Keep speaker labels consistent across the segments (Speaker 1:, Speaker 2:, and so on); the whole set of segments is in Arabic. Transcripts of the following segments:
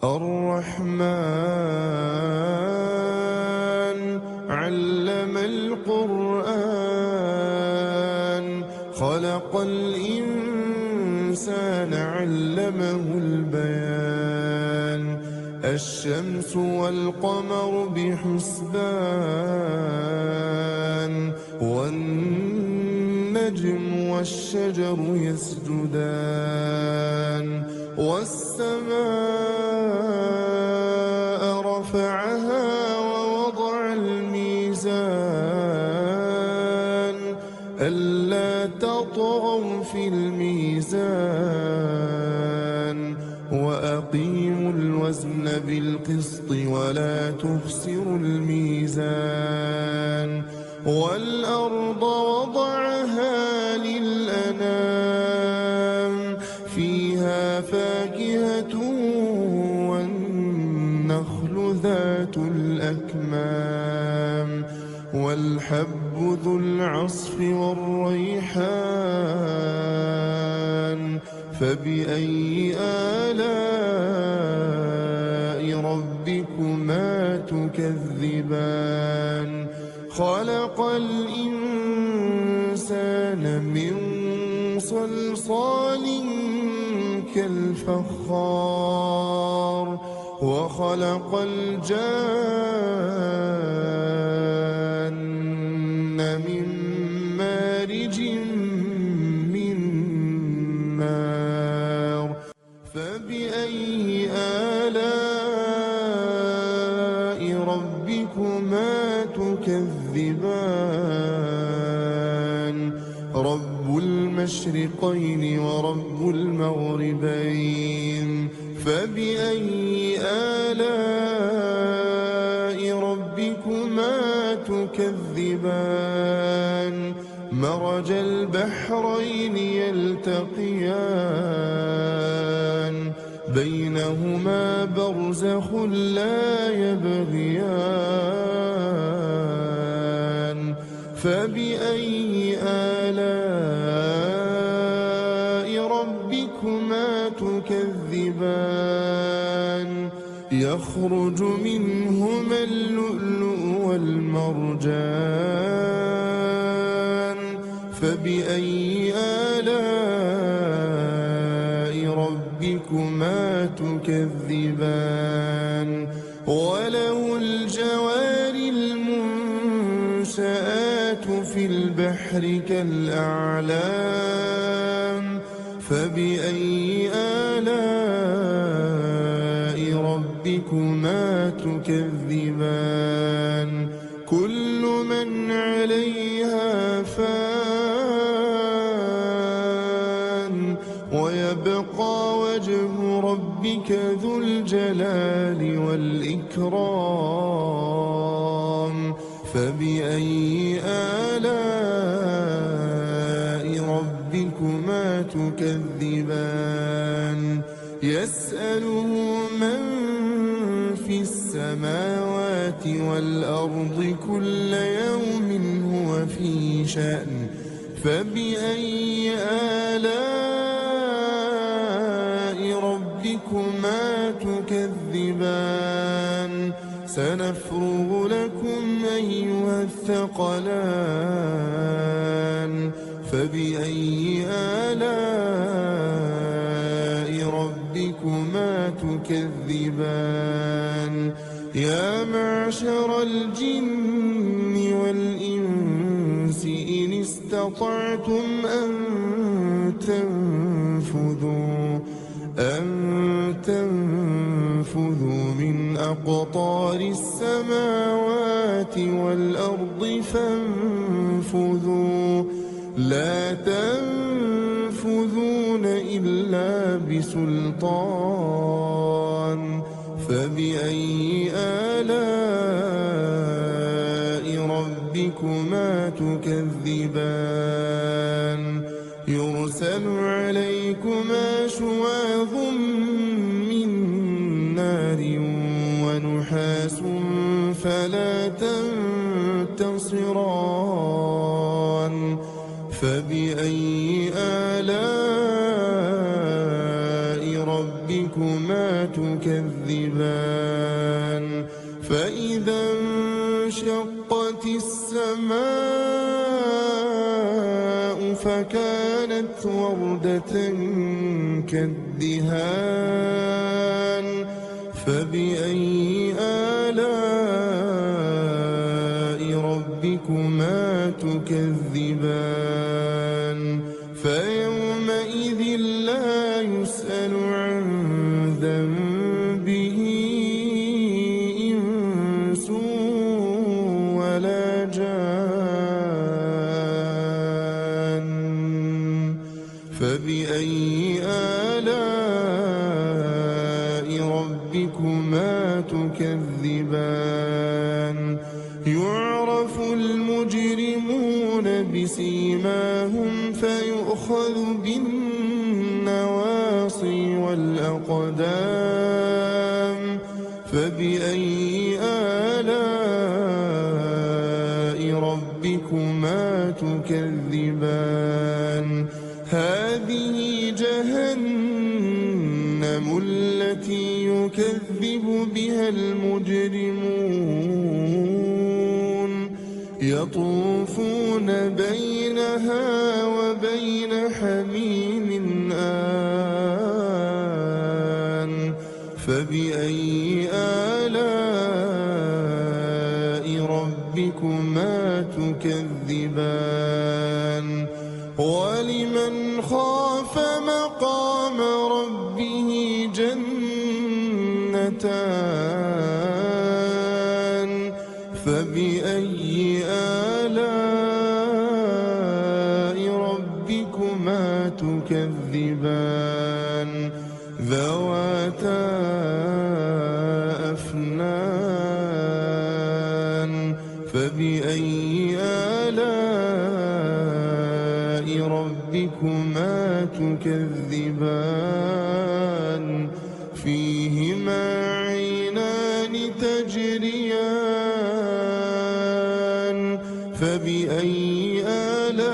Speaker 1: الرحمن علم القرآن خلق الإنسان علمه البيان الشمس والقمر بحسبان والنجم والشجر يسجدان والسماء رفعها ووضع الميزان ألا تطغوا في الميزان وأقيموا الوزن بالقسط ولا تخسروا الميزان والأرض وضعها للأنام فيها فاكهة والنخل ذات الأكمام والحب ذو العصف والريحان فبأي آلاء ربكما تكذبان خلق الإنسان من صلصال كالفخار وخلق الجان من مارج من نار فبأي آلاء ربكما تكذبان رب المشرقين ورب المغربين فبأي آلاء ربكما تكذبان مرج البحرين يلتقيان بينهما برزخ لا يبغيان فبأي آلاء ربكما تكذبان يخرج منهما اللؤلؤ والمرجان فبأي آلاء ربكما تكذبان وله الجوار المنشآت في البحر كالأعلام فبأي آلاء ربكما تكذبان كل من عليها فان ويبقى وجه ربك ذو الجلال والإكرام فبأي آلاء ربكما تكذبان يسأله من في السماوات والأرض كل يوم هو في شأن فبأي آلاء ربكما تكذبان سنفرغ لكم أيها الثقلان فبأي آلاء ربكما تكذبان يا معشر الجن والإنس إن استطعتم أن تنفذوا من أقطار السماوات والأرض فانفذوا لا تنفذون إلا بسلطان فبأي آلاء ربكما تكذبان يرسل عليكما شواظ من نار ونحاس فلا تنتصران فبأي آلاء ربكما تكذبان تكذبان فإذا انشقت السماء فكانت وردة كالدهان فبأي آلاء ربكما تكذبان فيومئذ لا يسأل عن ذنبه إنس ولا جان فبأي آلاء ربكما تكذبان يعرف المجرمون بسيماهم فيؤخذ بالنواصي والأقدام فبأي آلاء ربكما تكذبان هذه جهنم التي يكذب بها المجرمون يطوفون بينها وبين حميم آن فبأي آلاء ربكما تكذبان ولمن خاف مقام ربه جنتان فبأي آلاء ربكما تكذبان ذواتا أفنان فبأي آلاء ربكما تكذبان فيهما عينان تجريان فبأي آلاء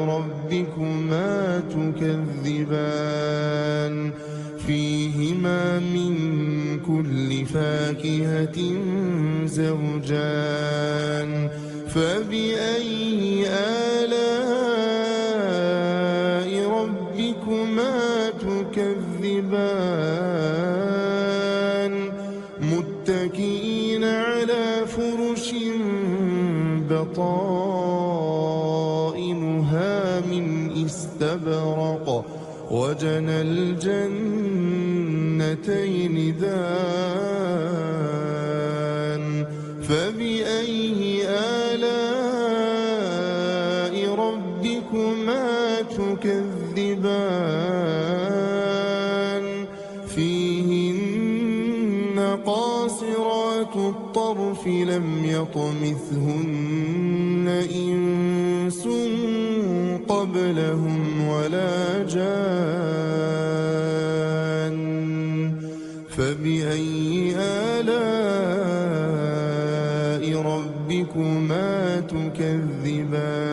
Speaker 1: ربكما تكذبان فيهما من كل فاكهة زوجان فبأي آلاء ربكما تكذبان متكئين على فرش بطائنها من استبرق وجنى الجنتين دان فبأي آلاء ربكما تكذبان فيهن قاصرات الطرف لم يطمثهن إنس قبلهم ولا جان فبأي آلاء ربكما تكذبان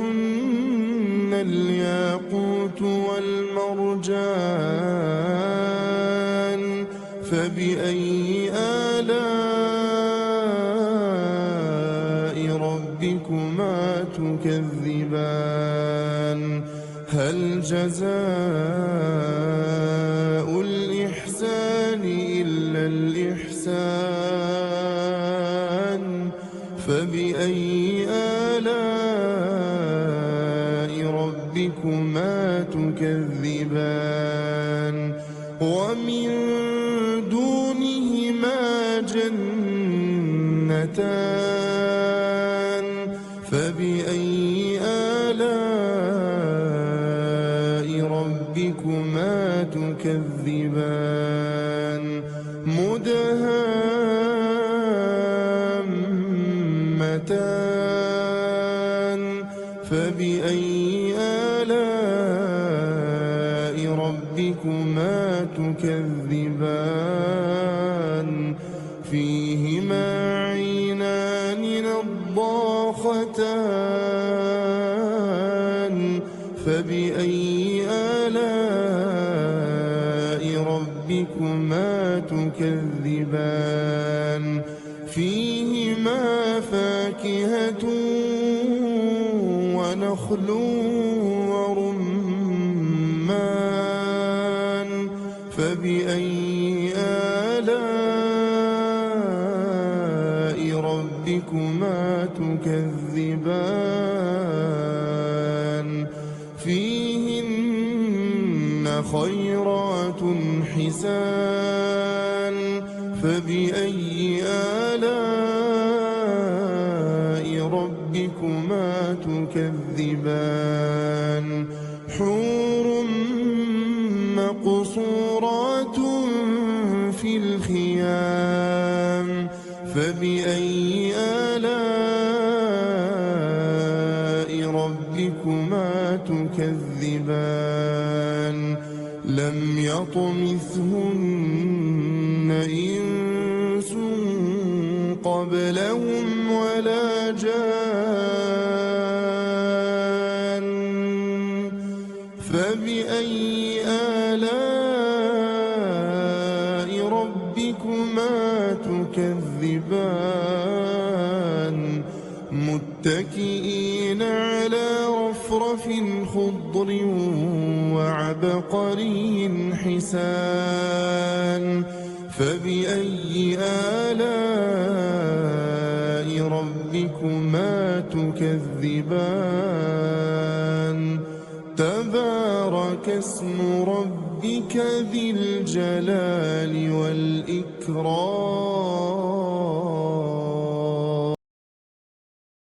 Speaker 1: كأنهن الياقوت والمرجان فبأي آلاء ربكما تكذبان هل جزاء الإحسان إلا الإحسان فبأي آلاء ربكما تكذبان ومن دونهما جنتان فبأي آلاء ربكما تكذبان مدهامتان فبأي آلاء ربكما تكذبان فيهما عينان نضاختان فبأي تكذبان فيهما فاكهة ونخل ورمان فبأي آلاء ربكما تكذبان فيهن خيرات حسان فبأي آلاء ربكما تكذبان حور مقصورات في الخيام فبأي آلاء ربكما تكذبان لم يطمثهن إنس قبلهم ولا جان فبأي آلاء ربكما تكذبان متكئين على رفرف خضر وعبقري حسان فبأي آلاء ربكما تكذبان تبارك اسم ربك ذي الجلال والإكرام